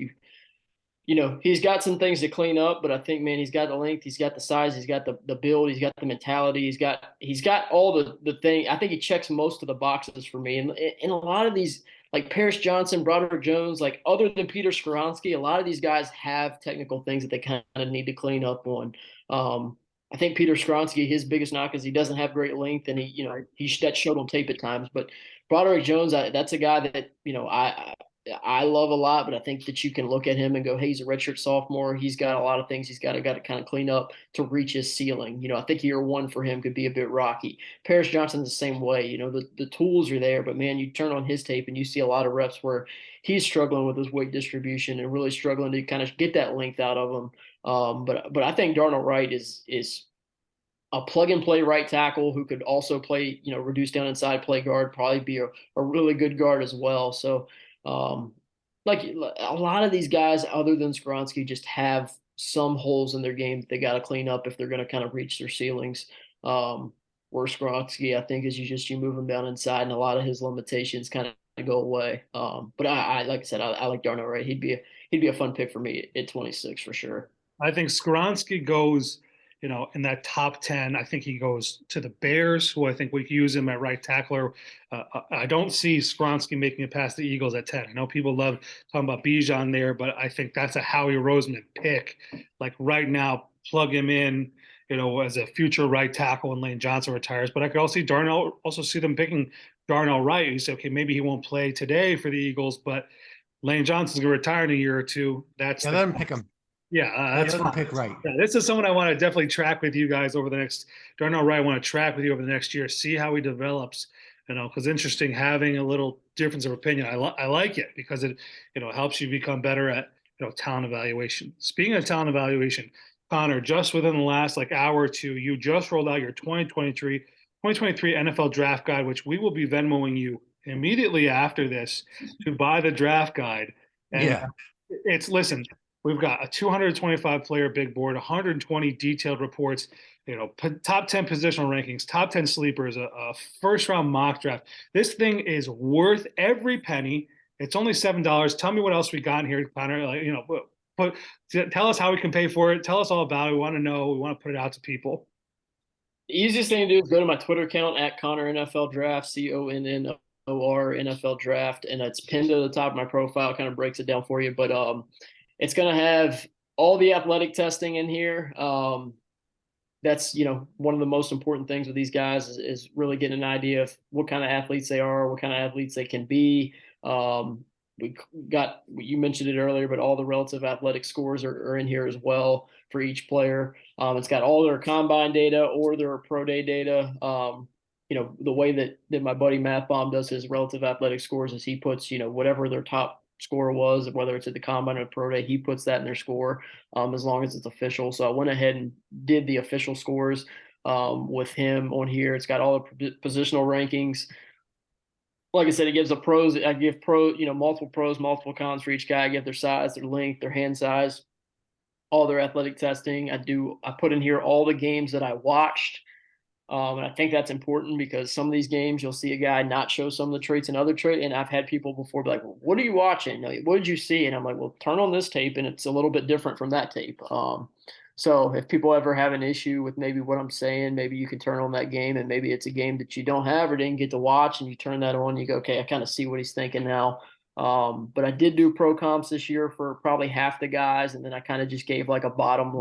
he's got some things to clean up. But I think, man, he's got the length, he's got the size, he's got the build, he's got the mentality, he's got all the thing. I think he checks most of the boxes for me. And in a lot of these, like Paris Johnson, Broderick Jones, like other than Peter Skoronski, a lot of these guys have technical things that they kind of need to clean up on. I think Peter Skoronski, his biggest knock is he doesn't have great length, and that showed on tape at times. But Broderick Jones, that's a guy that I love a lot, but I think that you can look at him and go, hey, he's a redshirt sophomore. He's got a lot of things he's got to kind of clean up to reach his ceiling. I think year one for him could be a bit rocky. Paris Johnson's the same way. The tools are there, but man, you turn on his tape and you see a lot of reps where he's struggling with his weight distribution and really struggling to kind of get that length out of him. But I think Darnell Wright is a plug and play right tackle who could also play, reduce down inside, play guard, probably be a really good guard as well. So, like a lot of these guys, other than Skoronski, just have some holes in their game that they got to clean up if they're going to kind of reach their ceilings. Where Skoronski, I think, is you move him down inside, and a lot of his limitations kind of go away. But I like I said, I like Darnell Wright. He'd be a fun pick for me at 26 for sure. I think Skoronski goes, in that top 10. I think he goes to the Bears, who I think we could use him at right tackler. I don't see Skoronski making it past the Eagles at 10. I know people love talking about Bijan there, but I think that's a Howie Roseman pick. Like right now, plug him in, as a future right tackle when Lane Johnson retires. But I could also see them picking Darnell Wright. You say, okay, maybe he won't play today for the Eagles, but Lane Johnson's going to retire in a year or two. Let him pick him. Yeah, that's fine. Pick right. Yeah, this is someone I want to definitely track with you guys over the next. Darnell Wright, I want to track with you over the next year, see how he develops. Because interesting having a little difference of opinion. I like it because it helps you become better at talent evaluation. Speaking of talent evaluation, Connor, just within the last hour or two, you just rolled out your 2023 NFL draft guide, which we will be Venmoing you immediately after this to buy the draft guide. And listen. We've got a 225 player big board, 120 detailed reports, top 10 positional rankings, top 10 sleepers, a first round mock draft. This thing is worth every penny. It's only $7. Tell me what else we got in here, Connor. Tell us how we can pay for it. Tell us all about it. We want to know. We want to put it out to people. The easiest thing to do is go to my Twitter account at Connor NFL Draft, CONNOR NFL Draft, and it's pinned to the top of my profile. It kind of breaks it down for you, but it's going to have all the athletic testing in here. That's, one of the most important things with these guys is really getting an idea of what kind of athletes they are, what kind of athletes they can be. You mentioned it earlier, but all the relative athletic scores are in here as well for each player. It's got all their combine data or their pro day data. The way that my buddy Matt Baum does his relative athletic scores is he puts, whatever their top score was, whether it's at the combine or pro day, he puts that in their score as long as it's official. So I went ahead and did the official scores with him on here. It's got all the positional rankings. Like I said, it gives I give multiple pros, multiple cons for each guy. I give their size, their length, their hand size. all their athletic testing. I put in here all the games that I watched. And I think that's important because some of these games you'll see a guy not show some of the traits and other traits. And I've had people before be like, well, what are you watching? Like, what did you see? And I'm like, well, turn on this tape and it's a little bit different from that tape. So if people ever have an issue with maybe what I'm saying, maybe you can turn on that game and maybe it's a game that you don't have or didn't get to watch and you turn that on, you go, okay, I kind of see what he's thinking now. But I did do pro comps this year for probably half the guys, and then I kind of just gave um, like a bottom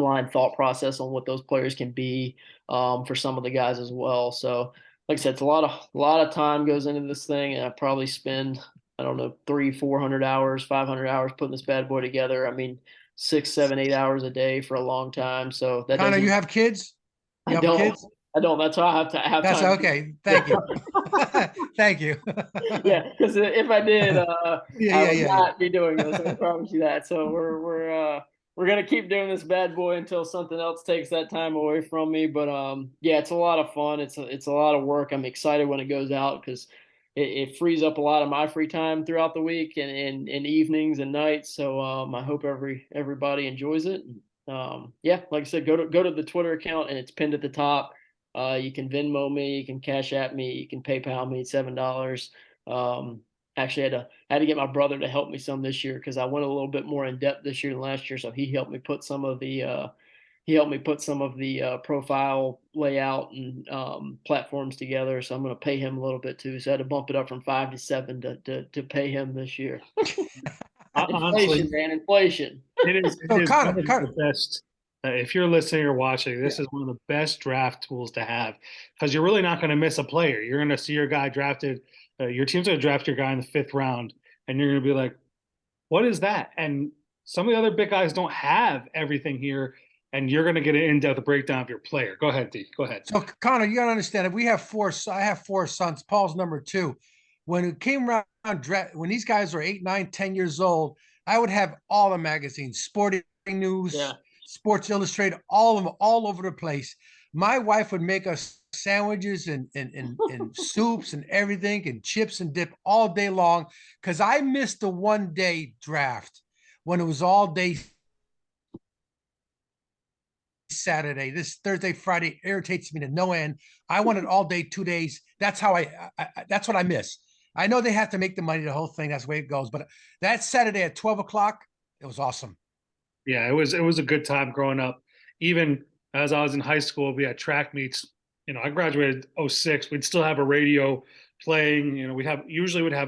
line thought process on what those players can be for some of the guys as well. So, like I said, it's a lot of time goes into this thing, and I probably spend, I don't know, 300-400 hours, 500 hours putting this bad boy together. I mean, 6, 7, 8 hours a day for a long time. So that Connor, doesn't. you have kids? You I have don't. kids? I don't. That's why I have That's time. okay. Thank you. Thank you. Yeah, because if I did, Yeah, I yeah, would yeah. not be doing this. I promise you that. So we're gonna keep doing this bad boy until something else takes that time away from me. But yeah, it's a lot of fun. It's a lot of work. I'm excited when it goes out because it frees up a lot of my free time throughout the week and evenings and nights. So I hope everybody enjoys it. Yeah, like I said, go to the Twitter account and it's pinned at the top. You can Venmo me, you can Cash App me, you can PayPal me $7. Um, actually had to get my brother to help me some this year because I went a little bit more in depth this year than last year. So he helped me put some of the profile layout and platforms together. So I'm going to pay him a little bit too. So I had to bump it up from 5 to 7 to pay him this year. Honestly, Inflation, man, inflation. it So is one Connor, of the best. If you're listening or watching, this is one of the best draft tools to have because you're really not going to miss a player. You're going to see your guy drafted. Your team's going to draft your guy in the 5th round, and you're going to be like, "What is that?" And some of the other big guys don't have everything here, and you're going to get an in-depth breakdown of your player. Go ahead, D. Go ahead. so Connor, you gotta understand. If we have four, I have 4 sons. Paul's number 2. When it came around, when these guys were 8, 9, 10 years old, I would have all the magazines, Sporting Yeah. News, Sports Illustrated, all of them, all over the place. My wife would make us sandwiches and soups and everything and chips and dip all day long because I missed the 1 day draft when it was all day Saturday. This Thursday, Friday irritates me to no end. I want it all day, 2 days. That's how that's what I miss. I know they have to make the money, the whole thing. That's the way it goes. But that Saturday at 12 o'clock, it was awesome. Yeah, it was a good time growing up. Even as I was in high school, we had track meets. I graduated '06. We'd still have a radio playing. We'd have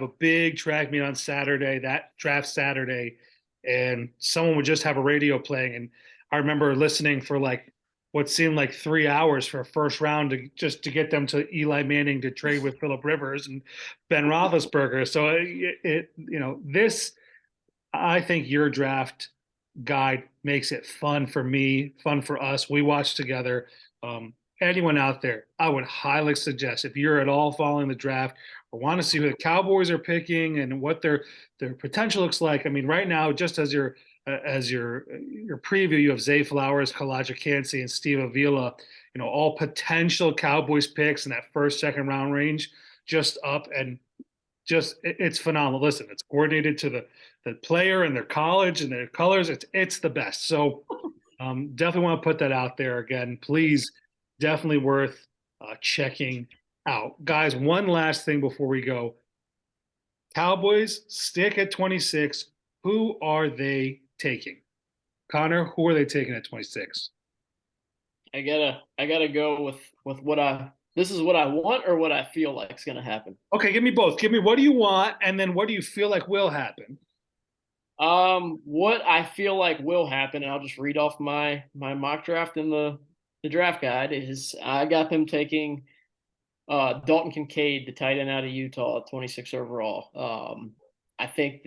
a big track meet on Saturday, that draft Saturday, and someone would just have a radio playing. And I remember listening for like what seemed like 3 hours for a first round just to get them to Eli Manning to trade with Philip Rivers and Ben Roethlisberger. So this I think your draft guide makes it fun for me, fun for us. We watch together. Anyone out there, I would highly suggest if you're at all following the draft or want to see who the Cowboys are picking and what their potential looks like. I mean, right now, just as your preview, you have Zay Flowers, Kalijah Kancey, and Steve Avila. All potential Cowboys picks in that first, second round range, just up and it's phenomenal. Listen, it's coordinated to the player and their college and their colors. It's the best. So definitely want to put that out there again. Please, definitely worth checking out, guys. One last thing before we go: Cowboys stick at 26. Who are they taking? Connor, who are they taking at 26? I gotta go with what this is what I want or what I feel like is gonna happen. Okay, give me both. Give me what do you want, and then what do you feel like will happen? What I feel like will happen, and I'll just read off my mock draft in the draft guide is I got them taking Dalton Kincaid, the tight end out of Utah, 26 overall. I think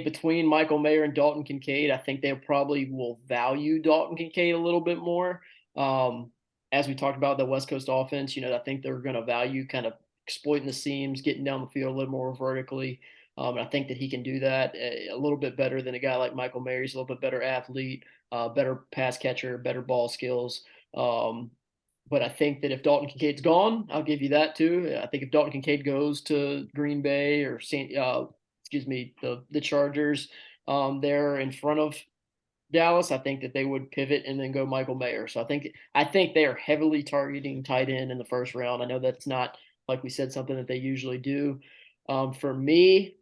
between Michael Mayer and Dalton Kincaid, I think they probably will value Dalton Kincaid a little bit more. As we talked about the West Coast offense, I think they're going to value kind of exploiting the seams, getting down the field a little more vertically. And I think that he can do that a little bit better than a guy like Michael Mayer. He's a little bit better athlete, better pass catcher, better ball skills. But I think that if Dalton Kincaid's gone, I'll give you that too. I think if Dalton Kincaid goes to Green Bay or excuse me, the Chargers there in front of Dallas, I think that they would pivot and then go Michael Mayer. So I think they are heavily targeting tight end in the first round. I know that's not, like we said, something that they usually do. For me,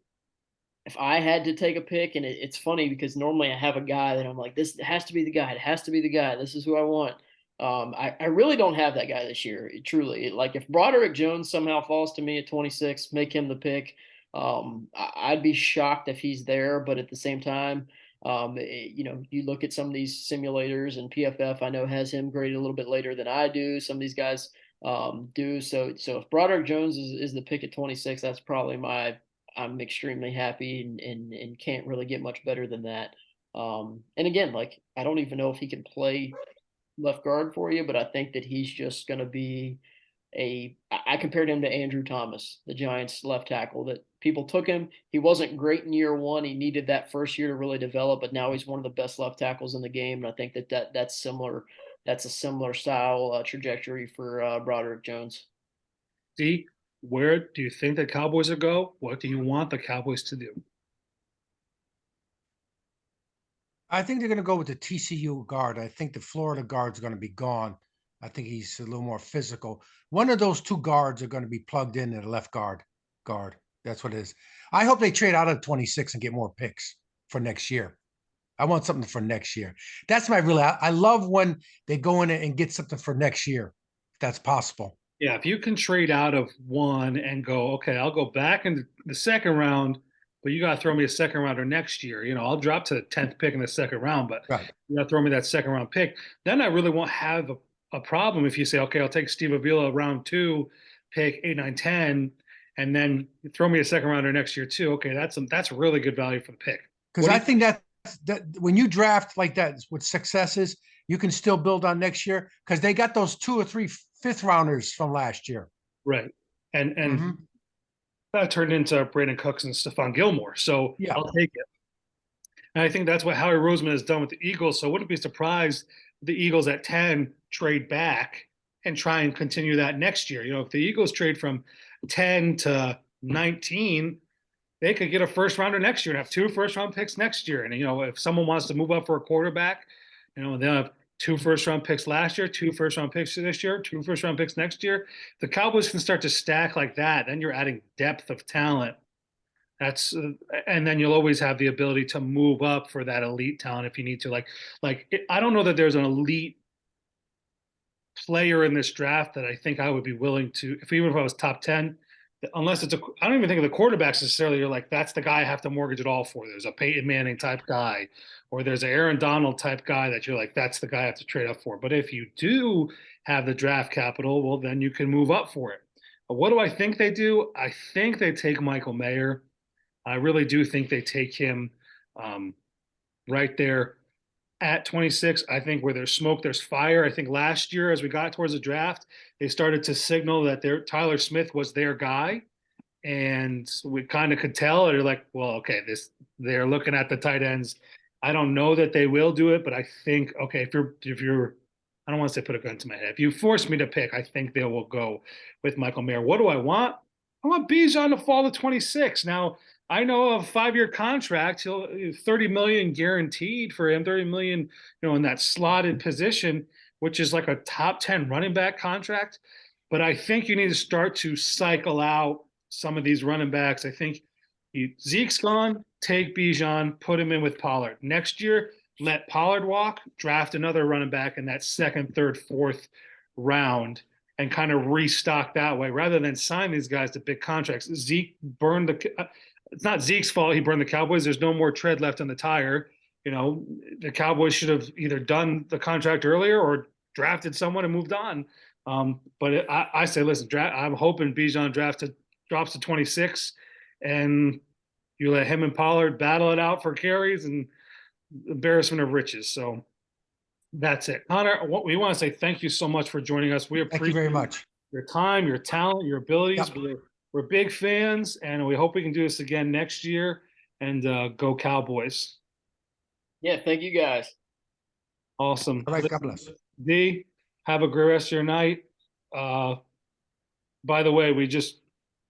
if I had to take a pick, and it's funny because normally I have a guy that I'm like, this has to be the guy. It has to be the guy. This is who I want. I really don't have that guy this year. Truly, like if Broderick Jones somehow falls to me at 26, make him the pick. I'd be shocked if he's there. But at the same time, you look at some of these simulators and PFF, I know has him graded a little bit later than I do. Some of these guys do. So if Broderick Jones is the pick at 26, that's probably I'm extremely happy and can't really get much better than that. And again, like I don't even know if he can play left guard for you, but I think that he's just going to be I compared him to Andrew Thomas, the Giants left tackle, that people took him. He wasn't great in year one. He needed that first year to really develop, but now he's one of the best left tackles in the game. And I think that's similar. That's a similar style trajectory for Broderick Jones. D, where do you think the Cowboys will go? What do you want the Cowboys to do? I think they're going to go with the TCU guard. I think the Florida guard's going to be gone. I think he's a little more physical. One of those two guards are going to be plugged in at the left guard. That's what it is. I hope they trade out of 26 and get more picks for next year. I want something for next year. That's I love when they go in and get something for next year, if that's possible. Yeah, if you can trade out of one and go, okay, I'll go back in the second round, but you got to throw me a second rounder next year. I'll drop to the 10th pick in the second round, but Right. you got to throw me that second round pick. Then I really won't have a problem if you say, okay, I'll take Steve Avila round 2, pick 8, 9, 10, and then throw me a second rounder next year too. Okay, that's really good value for the pick. Because I think that when you draft like that with successes, you can still build on next year because they got those 2 or 3 fifth rounders from last year. Right. And that turned into Brandon Cooks and Stephon Gilmore. So Yeah. I'll take it. And I think that's what Howie Roseman has done with the Eagles. So I wouldn't be surprised if the Eagles at 10 trade back and try and continue that next year. If the Eagles trade from 10 to 19, they could get a first rounder next year and have 2 first round picks next year. And, if someone wants to move up for a quarterback, they'll have 2 first round picks last year, 2 first round picks this year, 2 first round picks next year. The Cowboys can start to stack like that. Then you're adding depth of talent. And then you'll always have the ability to move up for that elite talent if you need to. I don't know that there's an elite player in this draft that I think I would be willing to, even if I was top 10, unless I don't even think of the quarterbacks necessarily. You're like, that's the guy I have to mortgage it all for. There's a Peyton Manning type guy, or there's an Aaron Donald type guy that you're like, that's the guy I have to trade up for. But if you do have the draft capital, well, then you can move up for it. But what do I think they do? I think they take Michael Mayer. I really do think they take him right there at 26. I think where there's smoke, there's fire. I think last year, as we got towards the draft, they started to signal that Tyler Smith was their guy. And we kind of could tell. They're like, well, okay, they're looking at the tight ends. I don't know that they will do it, but I think, okay, if you're I don't want to say put a gun to my head. If you force me to pick, I think they will go with Michael Mayer. What do I want? I want Bijan to fall to 26. Now, I know a 5-year contract, he'll $30 million guaranteed for him, $30 million, in that slotted position, which is like a top 10 running back contract. But I think you need to start to cycle out some of these running backs. I think Zeke's gone, take Bijan, put him in with Pollard. Next year, let Pollard walk, draft another running back in that 2nd, 3rd, 4th round, and kind of restock that way rather than sign these guys to big contracts. Zeke burned it's not Zeke's fault he burned the Cowboys. There's no more tread left on the tire. The Cowboys should have either done the contract earlier or drafted someone and moved on. But I say, listen, I'm hoping Bijan drops to 26, and you let him and Pollard battle it out for carries and embarrassment of riches. So that's it. Connor, we want to say thank you so much for joining us. We appreciate Thank you very much. Your time, your talent, your abilities. Yep. We're big fans, and we hope we can do this again next year. And go Cowboys. Yeah, thank you guys. Awesome. All right, God bless. D, have a great rest of your night. By the way,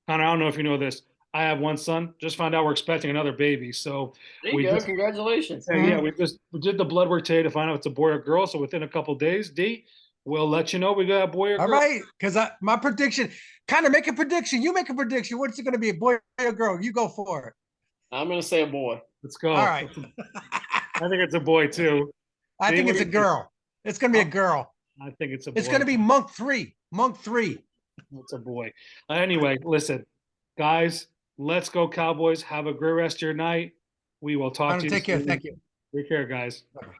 Connor, I don't know if you know this. I have one son. Just found out we're expecting another baby. So There you we go. just, Congratulations. yeah, we did the blood work today to find out if it's a boy or girl. So within a couple days, D, we'll let you know we got a boy or All girl. right, because my prediction, kind of make a prediction. You make a prediction. What's it going to be, a boy or a girl? You go for it. I'm going to say a boy. Let's go. All right. I think it's a boy too. I D, think what it's do a you think? girl. It's going to be a girl. I think it's a boy. It's going to be monk 3. Monk 3. It's a boy. Anyway, listen, guys, let's go Cowboys. Have a great rest of your night. We will talk to you Take care. soon. Thank you. Take care, guys. Bye-bye.